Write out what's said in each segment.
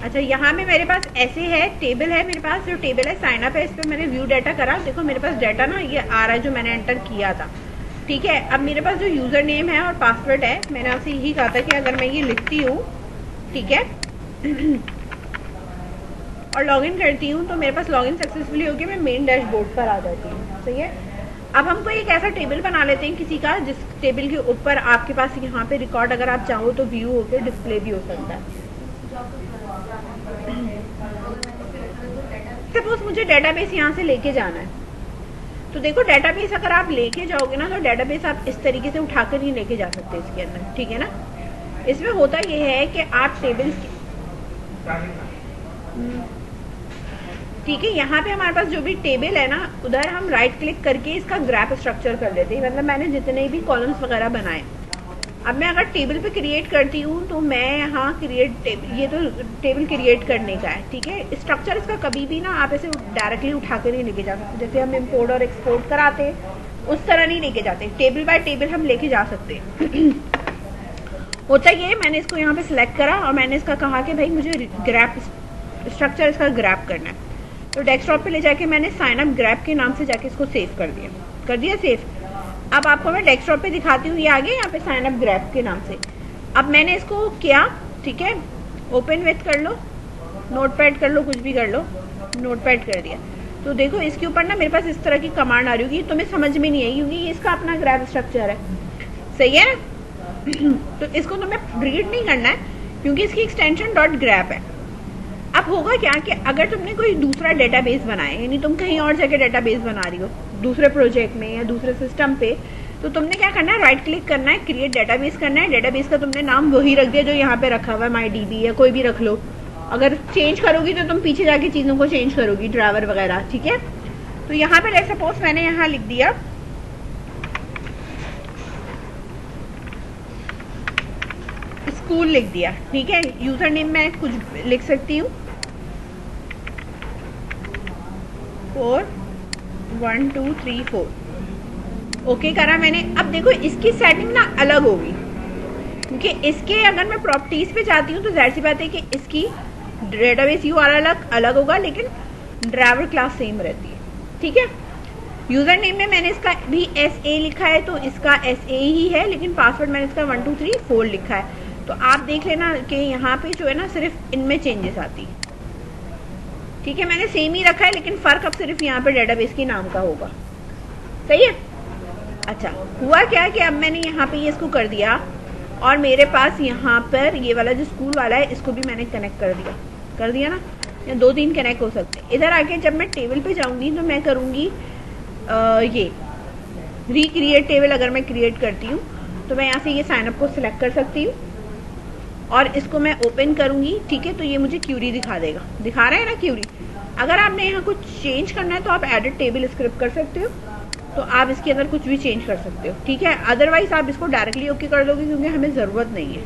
अच्छा, यहाँ में मेरे पास ऐसे है, टेबल है मेरे पास, जो टेबल है साइन अप है, इस पर मैंने व्यू डाटा करा। देखो मेरे पास डाटा ना ये आ रहा है जो मैंने एंटर किया था, ठीक है। अब मेरे पास जो यूज़र नेम है और पासवर्ड है, मैंने आपसे यही कहा था कि अगर मैं ये लिखती हूँ, ठीक है, और लॉगिन करती हूँ तो मेरे पास लॉगिन सक्सेसफुली होकर मैं मेन डैशबोर्ड पर आ जाती हूँ, सही है। अब हमको एक ऐसा टेबल बना लेते हैं किसी का, जिस टेबल के ऊपर आपके पास यहाँ पे रिकॉर्ड अगर आप चाहो तो व्यू होकर डिस्प्ले भी हो सकता है। सपोज मुझे डेटाबेस यहाँ से लेके जाना है, तो देखो डेटाबेस अगर आप लेके जाओगे ना, तो डेटाबेस आप इस तरीके से उठाकर नहीं लेके जा सकते इसके अंदर, ठीक है ना। इसमें होता ये है कि आप टेबल, ठीक है, यहाँ पे हमारे पास जो भी टेबल है ना, उधर हम राइट क्लिक करके इसका ग्राफ स्ट्रक्चर कर लेते हैं। मतलब मैंने जितने भी कॉलम्स वगैरह बनाए, अब मैं अगर टेबल पे क्रिएट करती हूँ तो मैं यहाँ क्रिएट टेबल, ये तो टेबल क्रिएट करने का है, ठीक है। स्ट्रक्चर इसका कभी भी ना आप ऐसे डायरेक्टली उठा कर नहीं लेके जा सकते, जैसे हम इम्पोर्ट और एक्सपोर्ट कराते हैं उस तरह नहीं लेके जाते। टेबल बाय टेबल हम लेके जा सकते हैं। होता ये, मैंने इसको यहाँ पे सिलेक्ट करा और मैंने इसका कहा कि भाई मुझे ग्रैप स्ट्रक्चर इसका ग्रैप करना है, तो डेस्कटॉप पे ले जाके मैंने साइन अप ग्रैप के नाम से जाके इसको सेव कर दिया सेव। अब आपको मैं डेस्कटॉप पे दिखाती हूँ, ये आ गया यहाँ पे साइन अप ग्रैप के नाम से। अब मैंने इसको किया, ठीक है, ओपन विथ कर लो, नोटपैड कर लो, कुछ भी कर लो, नोटपैड कर दिया। तो देखो इसके ऊपर ना मेरे पास इस तरह की कमांड आ रही होगी, तुम्हें समझ में नहीं आई क्योंकि ये इसका अपना ग्रैप स्ट्रक्चर है, सही है। तो इसको तुम्हें रीड नहीं करना है क्योंकि इसकी एक्सटेंशन डॉट ग्रैप है। अब होगा क्या कि अगर तुमने कोई दूसरा डेटाबेस बनाया, यानी तुम कहीं और जगह डेटाबेस बना रही हो दूसरे प्रोजेक्ट में या दूसरे सिस्टम पे, तो तुमने क्या करना है, राइट क्लिक करना है, क्रिएट डेटाबेस करना है। डेटाबेस का तुमने नाम वही रख दिया जो यहाँ पे रखा हुआ है, MyDB या कोई भी रख लो। अगर चेंज करोगी तो तुम पीछे जाके चीज़ों को चेंज करोगी, ड्राइवर वगैरह, ठीक है। तो यहाँ पे लेट्स सपोज मैंने यहाँ लिख दिया स्कूल, लिख दिया, ठीक है। यूजर नेम मैं कुछ लिख सकती हूँ, 4 1 2 3 4, ओके करा मैंने। अब देखो इसकी सेटिंग ना अलग होगी क्योंकि इसके अगर मैं प्रॉपर्टीज पे जाती हूँ तो जाहिर सी बात है कि इसकी डेटाबेस URL अलग होगा, लेकिन ड्राइवर क्लास सेम रहती है, ठीक है। यूजर नेम में मैंने इसका भी SA लिखा है तो इसका SA ही है, लेकिन पासवर्ड मैंने इसका 1 2 3 4 लिखा है। तो आप देख लेना कि यहाँ पे जो है ना सिर्फ इनमें चेंजेस आती है, ठीक है। मैंने सेम ही रखा है लेकिन फर्क अब सिर्फ यहाँ पे डेटाबेस के नाम का होगा, सही है। अच्छा, हुआ क्या कि अब मैंने यहाँ पे ये इसको कर दिया और मेरे पास यहाँ पर ये वाला जो स्कूल वाला है इसको भी मैंने कनेक्ट कर दिया ना, या 2-3 कनेक्ट हो सकते हैं। इधर आके जब मैं टेबल पे जाऊंगी तो मैं करूंगी ये रिक्रिएट टेबल। अगर मैं क्रिएट करती हूँ तो मैं यहाँ से ये साइनअप को सिलेक्ट कर सकती हूँ और इसको मैं ओपन करूंगी, ठीक है। तो ये मुझे क्यूरी दिखा रहा है ना क्यूरी। अगर आपने यहाँ कुछ चेंज करना है तो आप एडिट टेबल स्क्रिप्ट कर सकते हो, तो आप इसके अंदर कुछ भी चेंज कर सकते हो, ठीक है। अदरवाइज आप इसको डायरेक्टली ओके कर दोगे क्योंकि हमें ज़रूरत नहीं है,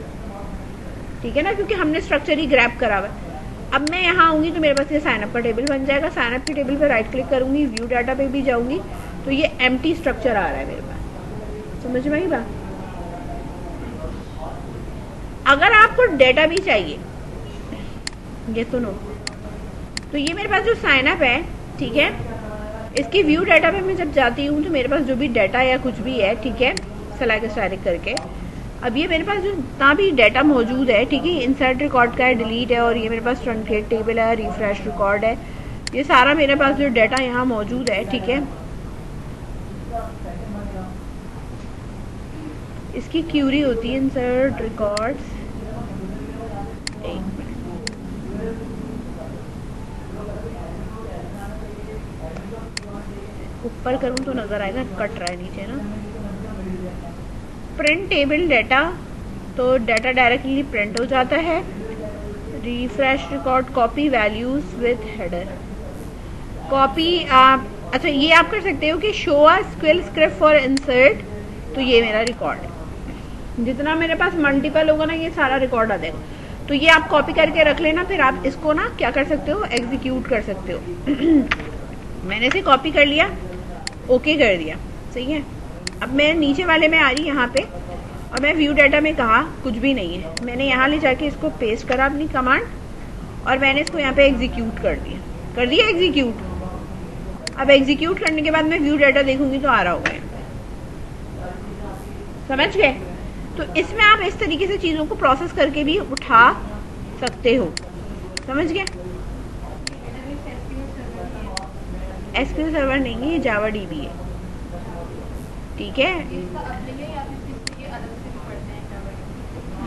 ठीक है ना, क्योंकि हमने स्ट्रक्चर ही ग्रैब करा हुआ है। अब मैं यहाँ आऊँगी तो मेरे पास ये साइनअप का टेबल बन जाएगा। साइनअप के टेबल पर राइट क्लिक करूँगी, व्यू डाटा पे भी जाऊँगी तो ये एम्प्टी स्ट्रक्चर आ रहा है मेरे पास, समझ में आई बात। अगर आपको डेटा भी चाहिए, ये सुनो, तो ये मेरे पास जो साइनअप है, ठीक है, इसकी व्यू डाटा पे मैं जब जाती हूँ तो मेरे पास जो भी डाटा या कुछ भी है, ठीक है, सेलेक्ट डायरेक्ट करके, अब ये मेरे पास जो जितना भी डाटा मौजूद है, ठीक है, इंसर्ट रिकॉर्ड का है, डिलीट है, और ये मेरे पास ट्रंकेट टेबल है, रिफ्रेश रिकॉर्ड है, ये सारा मेरे पास जो डाटा यहाँ मौजूद है, ठीक है। इसकी क्यूरी होती है इंसर्ट रिकॉर्ड्स, ऊपर करूँ तो नजर आएगा, कट रहा है नीचे ना। प्रिंट टेबल डाटा, तो डाटा डायरेक्टली प्रिंट हो जाता है। Refresh record, copy values with header, copy अच्छा ये आप कर सकते हो कि show a squill script for insert, तो ये मेरा रिकॉर्ड है, जितना मेरे पास मल्टीपल होगा ना ये सारा रिकॉर्ड आ जाएगा। तो ये आप कॉपी करके रख लेना, फिर आप इसको ना क्या कर सकते हो, एग्जीक्यूट कर सकते हो। मैंने इसे कॉपी कर लिया, ओके कर दिया, सही है। अब मैं नीचे वाले में आ रही यहाँ पे और मैं व्यू डाटा में कहा कुछ भी नहीं है, मैंने यहाँ ले जाके इसको पेस्ट करा अपनी कमांड और मैंने इसको यहाँ पे एग्जीक्यूट कर दिया एग्जीक्यूट। अब एग्जीक्यूट करने के बाद मैं व्यू डाटा देखूंगी तो आ रहा होगा यहाँ पे, समझ गए? तो इसमें आप इस तरीके से चीज़ों को प्रोसेस करके भी उठा सकते हो, समझ गए? एसक्यूएल सर्वर नहीं है, ये जावा डीबी है, ठीक है?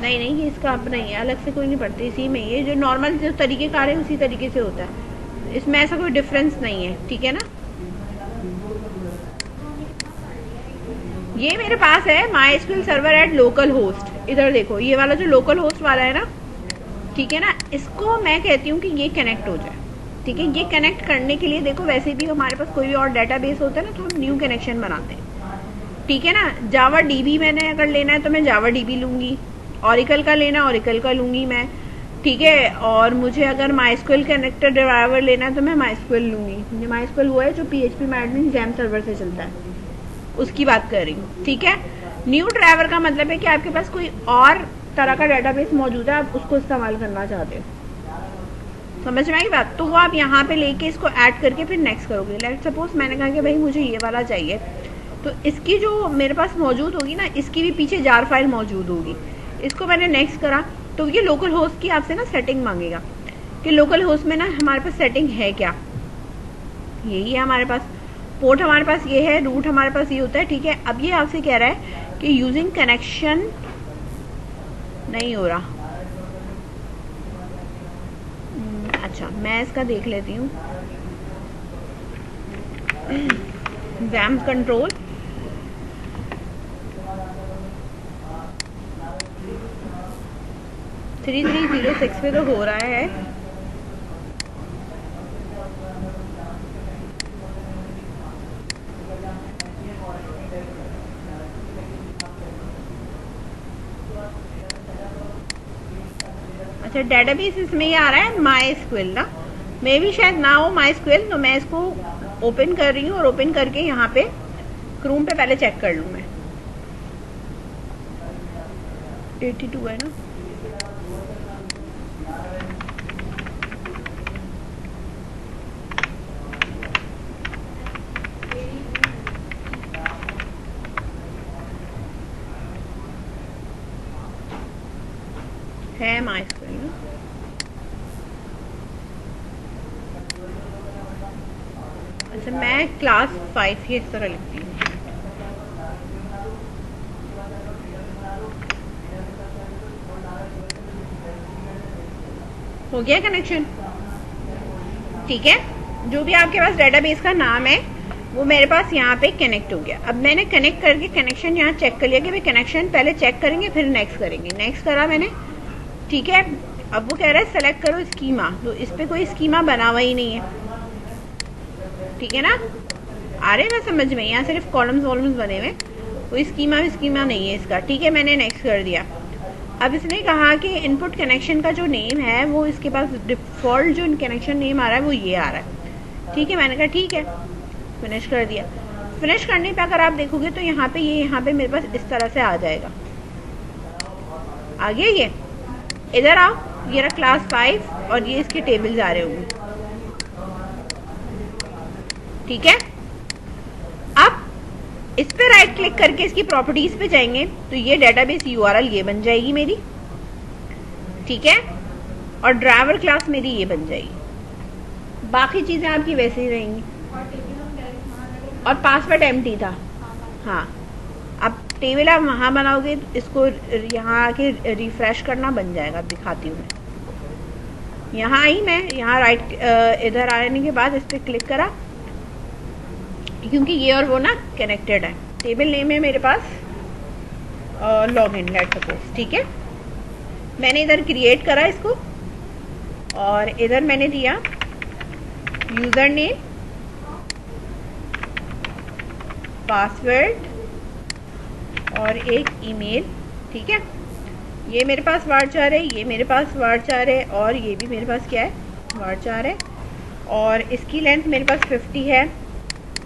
नहीं नहीं, ये इसका अपना ही है, अलग से कोई नहीं पढ़ते, इसी में ये जो नॉर्मल जो तरीके कार है उसी तरीके से होता है, इसमें ऐसा कोई डिफरेंस नहीं है, ठीक है ना? ये मेरे पास है MySQL server at local host. इधर देखो, ये वाला जो लोकल होस्ट वाला है ना, ठीक है ना, इसको मैं कहती हूँ कि ये कनेक्ट हो जाए, ठीक है? ये कनेक्ट करने के लिए देखो, वैसे भी हमारे पास कोई भी और डाटाबेस होता है ना तो हम न्यू कनेक्शन बनाते हैं, ठीक है ना? जावा डीबी मैंने अगर लेना है तो मैं जावा डीबी लूंगी, ऑरिकल का लेना ऑरिकल का लूंगी मैं, ठीक है? और मुझे अगर MySQL कनेक्टर ड्राइवर लेना है तो मैं MySQL लूंगी। MySQL वो है जो PHP MyAdmin जैम सर्वर से चलता है, उसकी बात कर रही हूँ, ठीक है? न्यू ड्राइवर का मतलब है कि आपके पास कोई और तरह का डाटाबेस मौजूद है, आप उसको इस्तेमाल करना चाहते हो, समझ में आई बात? तो वो आप यहाँ पे लेके इसको ऐड करके फिर नेक्स्ट करोगे। लेट सपोज मैंने कहा कि भाई मुझे ये वाला चाहिए, तो इसकी जो मेरे पास मौजूद होगी ना, इसकी भी पीछे जार फाइल मौजूद होगी, इसको मैंने नेक्स्ट करा तो ये लोकल होस्ट की आपसे ना सेटिंग मांगेगा कि लोकल होस्ट में ना हमारे पास सेटिंग है क्या, यही है हमारे पास, पोर्ट हमारे पास ये है, रूट हमारे पास ये होता है, ठीक है? अब ये आपसे कह रहा है कि यूजिंग कनेक्शन नहीं हो रहा। अच्छा, मैं इसका देख लेती हूँ, जैम कंट्रोल, थ्री 306 पे तो हो रहा है, अच्छा डेटाबेस इसमें ही आ रहा है MySQL ना, मैं भी शायद ना हो MySQL, तो मैं इसको ओपन कर रही हूँ और ओपन करके यहाँ पे क्रोम पे पहले चेक कर लूँ मैं, 82 है ना, है MySQL ना? अच्छा, मैं क्लास 5 ये इस तरह लिखती हूँ, हो गया कनेक्शन, ठीक है? जो भी आपके पास डेटाबेस का नाम है वो मेरे पास यहाँ पे कनेक्ट हो गया। अब मैंने कनेक्ट करके कनेक्शन यहाँ चेक कर लिया कि भाई कनेक्शन पहले चेक करेंगे फिर नेक्स्ट करेंगे, नेक्स्ट करा मैंने, ठीक है? अब वो कह रहा है सेलेक्ट करो स्कीमा, तो इस पे कोई स्कीमा बना हुआ ही नहीं है, ठीक है ना? आ रहे हैं ना समझ में? यहाँ सिर्फ कॉलम्स वॉलम्स बने हुए, कोई स्कीमा नहीं है इसका, ठीक है? मैंने नेक्स्ट कर दिया। अब इसने कहा कि इनपुट कनेक्शन का जो नेम है वो इसके पास डिफॉल्ट जो कनेक्शन नेम आ रहा है वो ये आ रहा है, ठीक है? मैंने कहा ठीक है, फिनिश कर दिया। फिनिश करने पे अगर आप देखोगे तो यहाँ पे मेरे पास इस तरह से आ जाएगा, आ गया ये, इधर आओ, ये रहा क्लास 5 और ये इसके टेबल्स आ रहे होंगे, ठीक है? अब इस पे राइट क्लिक करके इसकी प्रॉपर्टीज पे जाएंगे तो ये डेटाबेस यूआरएल ये बन जाएगी मेरी, ठीक है? और ड्राइवर क्लास मेरी ये बन जाएगी, बाकी चीजें आपकी वैसे ही रहेंगी, और पासवर्ड एम्प्टी था, हाँ। अब टेबल आप वहां बनाओगे तो इसको यहाँ आके रिफ्रेश करना बन जाएगा, दिखाती हूँ मैं। यहाँ आई मैं, यहाँ राइट इधर आने के बाद इस पर क्लिक करा, क्योंकि ये और वो ना कनेक्टेड है। टेबल नेम है मेरे पास लॉगिन लेट सपोज, ठीक है? मैंने इधर क्रिएट करा इसको और इधर मैंने दिया यूजर नेम, पासवर्ड और एक ईमेल, ठीक है? ये मेरे पास varchar है, ये मेरे पास varchar है और ये भी मेरे पास क्या है, varchar है। और इसकी लेंथ मेरे पास 50 है,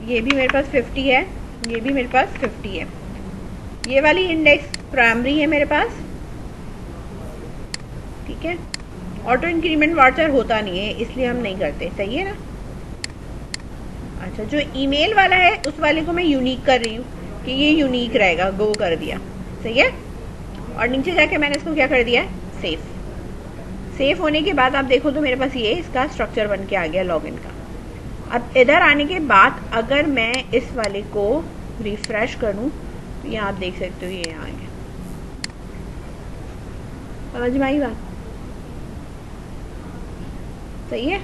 ये भी मेरे पास 50 है, ये भी मेरे पास 50 है। ये वाली इंडेक्स प्राइमरी है मेरे पास, ठीक है? ऑटो इंक्रीमेंट वाउचर होता नहीं है, इसलिए हम नहीं करते। सही है ना। अच्छा, जो ईमेल वाला है उस वाले को मैं यूनिक कर रही हूँ कि ये यूनिक रहेगा, गो कर दिया। सही है। और नीचे जाके मैंने इसको क्या कर दिया है, सेव। सेव होने के बाद आप देखो तो मेरे पास ये इसका स्ट्रक्चर बन के आ गया लॉगिन का। अब इधर आने के बाद अगर मैं इस वाले को रिफ्रेश करूं तो यहाँ आप देख सकते हो ये आ गया। समझ में आई बात। सही है।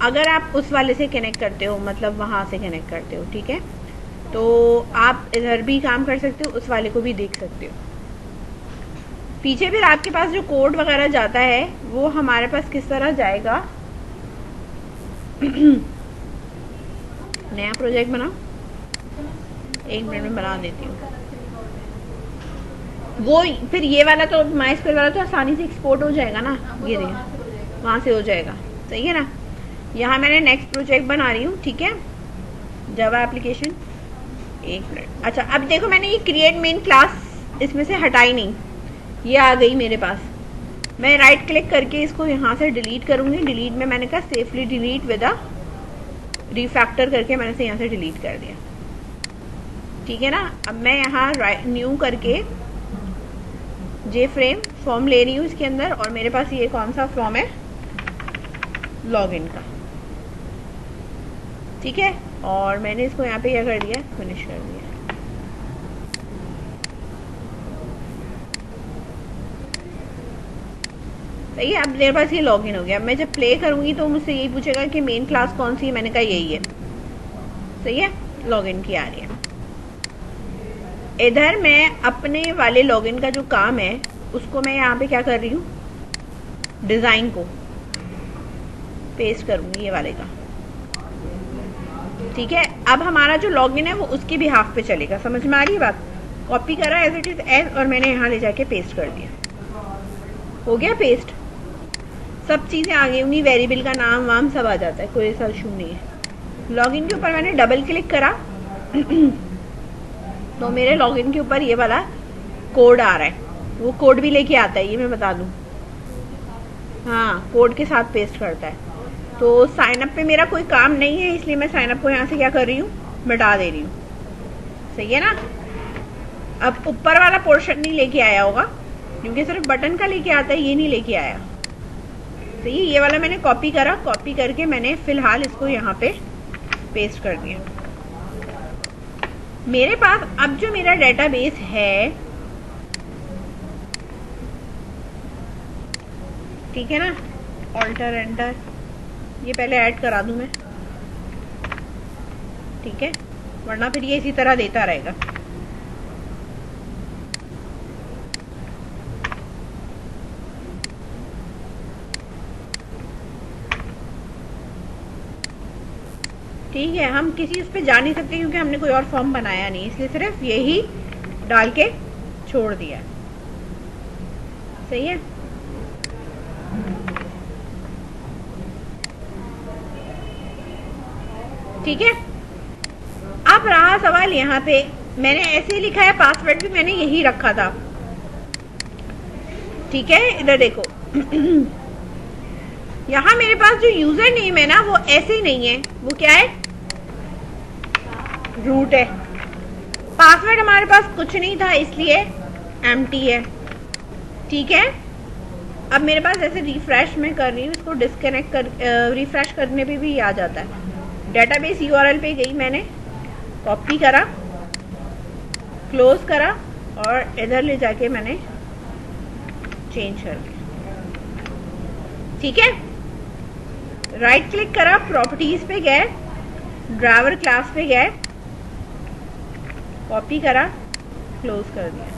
अगर आप उस वाले से कनेक्ट करते हो, मतलब वहां से कनेक्ट करते हो, ठीक है, तो आप इधर भी काम कर सकते हो, उस वाले को भी देख सकते हो। पीछे फिर आपके पास जो कोड वगैरह जाता है वो हमारे पास किस तरह जाएगा। नया प्रोजेक्ट बनाओ, 1 मिनट में बना देती हूँ। वो फिर ये वाला तो MySQL वाला तो आसानी से एक्सपोर्ट हो जाएगा ना, ये देखिए वहां से हो जाएगा। सही है ना। यहाँ मैंने नेक्स्ट प्रोजेक्ट बना रही हूँ, ठीक है, जावा एप्लीकेशन। 1 मिनट। अच्छा, अब देखो मैंने ये क्रिएट मेन क्लास इसमें से हटाई नहीं, ये आ गई मेरे पास। मैं राइट क्लिक करके इसको यहाँ से डिलीट करूंगी। डिलीट में मैंने कहा safely delete with a refactor करके मैंने से यहाँ से डिलीट कर दिया। ठीक है ना। अब मैं यहाँ न्यू करके जे फ्रेम फॉर्म ले रही हूँ इसके अंदर, और मेरे पास ये कौन सा फॉर्म है, लॉगिन का। ठीक है। और मैंने इसको यहाँ पे क्या कर दिया, फिनिश कर दिया। सही है। अब मेरे पास ये लॉगिन हो गया। मैं जब प्ले करूंगी तो मुझसे यही पूछेगा कि मेन क्लास कौन सी है, मैंने कहा यही है। सही है। लॉगिन की आ रही है। इधर मैं अपने वाले लॉगिन का जो काम है उसको मैं यहाँ पे क्या कर रही हूँ, डिजाइन को पेस्ट करूंगी ये वाले का। ठीक है। अब हमारा जो लॉगिन है वो उसके बिहाफ पे चलेगा। समझ में आ रही है बात। कॉपी करा एज इट इज एज, और मैंने यहाँ ले जाके पेस्ट कर दिया। हो गया पेस्ट। सब चीजें आ गई होंगी, वेरिएबल का नाम वाम सब आ जाता है, कोई ऐसा इशू नहीं है। लॉगिन के ऊपर मैंने डबल क्लिक करा तो मेरे लॉगिन के ऊपर ये वाला कोड आ रहा है। वो कोड भी लेके आता है, ये मैं बता दूं। हाँ, कोड के साथ पेस्ट करता है। तो साइन अप पे मेरा कोई काम नहीं है, इसलिए मैं साइन अप को यहाँ से क्या कर रही हूँ, मिटा दे रही हूँ। सही है ना। अब ऊपर वाला पोर्शन नहीं लेके आया होगा क्योंकि सिर्फ बटन का लेके आता है, ये नहीं लेके आया। सही है। ये वाला मैंने कॉपी करा, कॉपी करके मैंने फिलहाल इसको यहाँ पे पेस्ट कर दिया। मेरे पास अब जो मेरा डेटाबेस है, ठीक है ना, ऑल्टर एंटर, ये पहले ऐड करा दूं मैं, ठीक है, वरना फिर ये इसी तरह देता रहेगा। ठीक है। हम किसी उस पर जा नहीं सकते क्योंकि हमने कोई और फॉर्म बनाया नहीं, इसलिए सिर्फ यही डाल के छोड़ दिया। सही है। ठीक है। अब रहा सवाल यहाँ पे, मैंने ऐसे ही लिखा है, पासवर्ड भी मैंने यही रखा था। ठीक है। इधर देखो यहाँ मेरे पास जो यूजर नेम है ना वो ऐसे ही नहीं है, वो क्या है, रूट है। पासवर्ड हमारे पास कुछ नहीं था इसलिए एम्प्टी है। ठीक है। अब मेरे पास ऐसे रिफ्रेश में कर रही हूँ, इसको डिस्कनेक्ट कर रिफ्रेश करने पे भी आ जाता है। डेटाबेस यूआरएल पे गई, मैंने कॉपी करा, क्लोज करा, और इधर ले जाके मैंने चेंज कर दिया। ठीक है। राइट क्लिक करा, प्रॉपर्टीज पे गए, ड्राइवर क्लास पे गए, कॉपी करा, क्लोज कर दिया।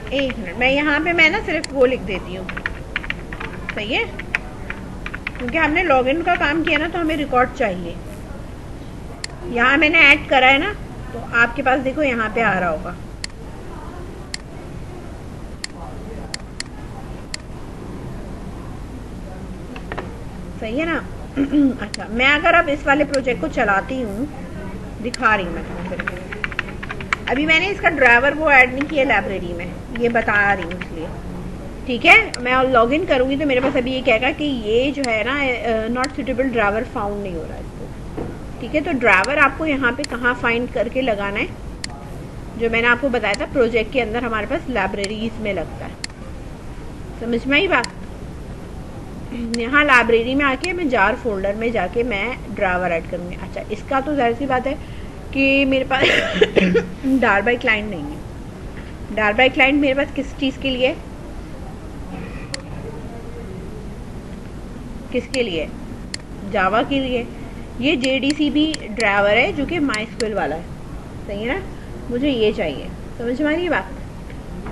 एक मिनट, मैं यहाँ पे मैं ना सिर्फ वो लिख देती हूँ। सही है। क्योंकि हमने लॉगिन का काम किया ना तो हमें रिकॉर्ड चाहिए। यहाँ मैंने ऐड करा है ना, तो आपके पास देखो यहाँ पे आ रहा होगा। सही है ना। अच्छा, मैं अगर अब इस वाले प्रोजेक्ट को चलाती हूँ, दिखा रही हूँ मैं फिर। अभी मैंने इसका ड्राइवर वो ऐड नहीं किया लाइब्रेरी में, ये बता रही हूँ इसलिए। ठीक है, मैं लॉग इन करूँगी तो मेरे पास अभी ये कहेगा कि ये जो है ना नॉट सुटेबल ड्राइवर फाउंड नहीं हो रहा है इसको। ठीक है, तो ड्राइवर आपको यहाँ पे कहाँ फाइंड करके लगाना है, जो मैंने आपको बताया था प्रोजेक्ट के अंदर हमारे पास लाइब्रेरीज में लगता है। समझ में आई बात। यहाँ लाइब्रेरी में आके मैं जार फोल्डर में जाके मैं ड्राइवर ऐड करूँगी। अच्छा, इसका तो जाहिर सी बात है कि मेरे पास डार बाय क्लाइंट नहीं है। डार बाय क्लाइंट मेरे पास किस चीज़ के लिए, किसके लिए, जावा के लिए। ये JDCB ड्राइवर है जो कि MySQL वाला है। सही है ना, मुझे ये चाहिए। समझ में आ रही है बात।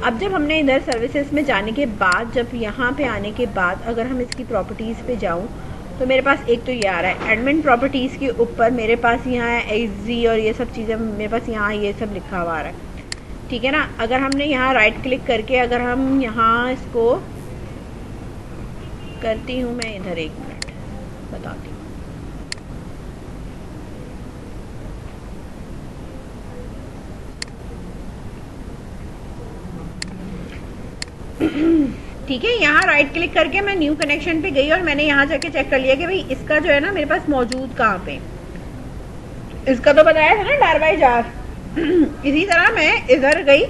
अब जब हमने इधर सर्विसेज में जाने के बाद, जब यहाँ पे आने के बाद अगर हम इसकी प्रॉपर्टीज़ पे जाऊँ तो मेरे पास एक तो ये आ रहा है एडमिन प्रॉपर्टीज़ के ऊपर मेरे पास यहाँ है XZ और ये सब चीज़ें मेरे पास यहाँ ये सब लिखा हुआ आ रहा है। ठीक है ना। अगर हमने यहाँ राइट क्लिक करके अगर हम यहाँ इसको करती हूँ, मैं इधर 1 मिनट बताती हूँ। ठीक है, यहाँ राइट क्लिक करके मैं न्यू कनेक्शन पे गई और मैंने यहाँ जाके चेक कर लिया कि भाई इसका जो है ना मेरे पास मौजूद कहाँ पे। इसका तो बताया था ना डार बाय जार। इसी तरह मैं इधर गई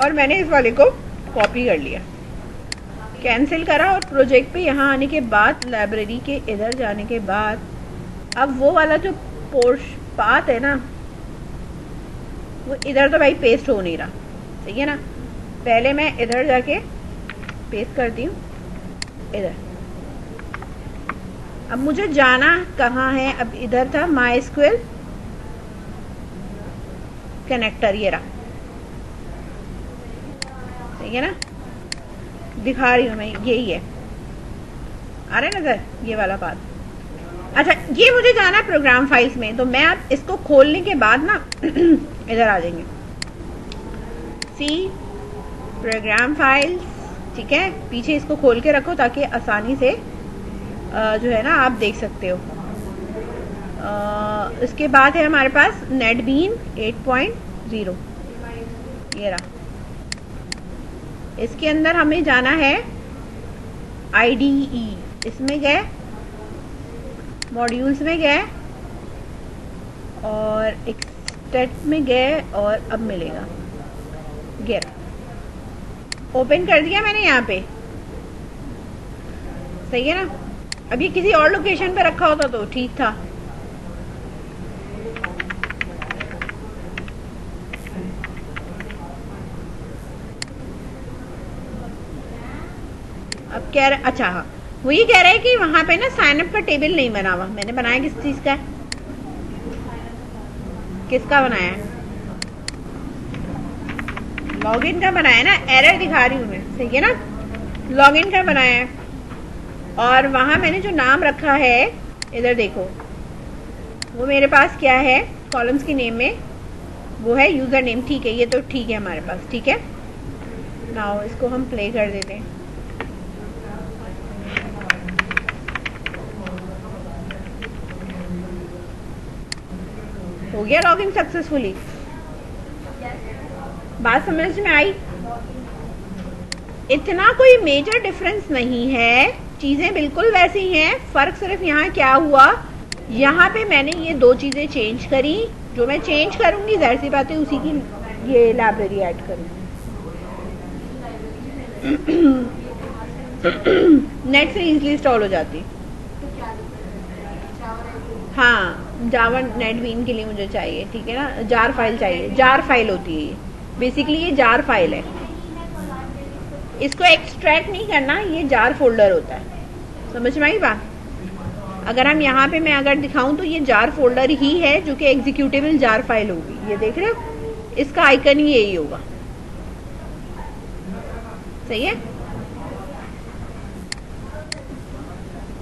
और मैंने इस वाले को कॉपी कर लिया, कैंसिल करा और प्रोजेक्ट पे यहाँ आने के बाद लाइब्रेरी के इधर जाने के बाद अब वो वाला जो पाथ है ना वो इधर तो भाई पेस्ट हो नहीं रहा। सही है ना, पहले मैं इधर जाके पेस्ट करती हूँ इधर। अब मुझे जाना कहाँ है, अब इधर था MySQL कनेक्टर, ये रहा। सही है ना, दिखा रही हूँ मैं, यही है। आ रहा है नजर ये वाला बात। अच्छा, ये मुझे जाना है प्रोग्राम फाइल्स में, तो मैं अब इसको खोलने के बाद ना इधर आ जाएंगे सी प्रोग्राम फाइल्स। ठीक है, पीछे इसको खोल के रखो ताकि आसानी से जो है ना आप देख सकते हो। इसके बाद है हमारे पास नेटबीन 8.0, ये रहा। इसके अंदर हमें जाना है IDE, इसमें गए, मॉड्यूल्स में गए और एक्सटेट में गए और अब मिलेगा गेट। ओपन कर दिया मैंने यहाँ पे। सही है ना। अब ये किसी और लोकेशन पे रखा होता तो ठीक था। अब कह रहे, अच्छा हाँ, वो ये कह रहा है कि वहां पे ना साइन अप का टेबल नहीं बना हुआ। मैंने बनाया किस चीज का, किसका बनाया है, लॉगिन का बनाया ना। एरर दिखा रही हूँ मैं। सही है ना, लॉगिन का बनाया है और वहां मैंने जो नाम रखा है इधर देखो, वो मेरे पास क्या है कॉलम्स की नेम में, वो है यूजर नेम। ठीक है, ये तो ठीक है हमारे पास। ठीक है, नाउ इसको हम प्ले कर देते हैं। हो गया लॉगिन सक्सेसफुली। बात समझ में आई। इतना कोई मेजर डिफरेंस नहीं है, चीजें बिल्कुल वैसी हैं। फर्क सिर्फ यहाँ क्या हुआ, यहाँ पे मैंने ये 2 चीजें चेंज करी। जो मैं चेंज करूंगी जाहिर सी बात है उसी की ये लाइब्रेरी ऐड करूंगी। नेट से इजीली इंस्टॉल हो जाती। हाँ, जावा नेटबीन के लिए मुझे चाहिए। ठीक है ना, जार फाइल चाहिए। जार फाइल होती है ये, बेसिकली ये जार फाइल है। इसको एक्सट्रैक्ट नहीं करना, ये जार फोल्डर होता है। समझ में आई बात। अगर हम यहाँ पे मैं अगर दिखाऊं तो ये जार फोल्डर ही है जो कि एग्जीक्यूटेबल जार फाइल होगी। ये देख रहे हो, इसका आइकन ही यही होगा। सही है।